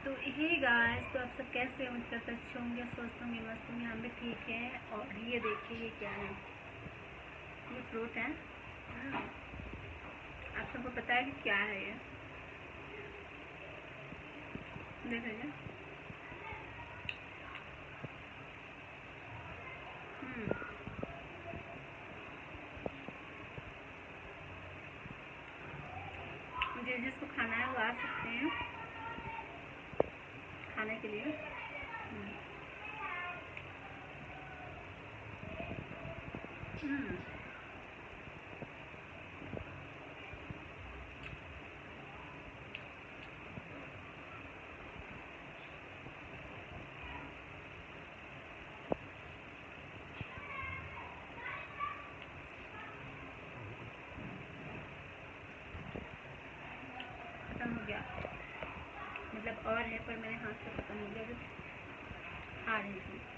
तो hey guys, तो आप सब कैसे हैं? मुझे लगता है अच्छे होंगे, स्वस्थ होंगे, मस्त होंगे। हम भी ठीक है। और ये देखिए, ये क्या है? ये फ्रूट है। आप सबको पता है कि क्या है ये? देख लीजिए। जिसको खाना है वो आ सकते हैं खाने के लिए। खत्म हो गया, मतलब और है, पर मेरे हाथ से खत्म हो गया, जो आ रही थी।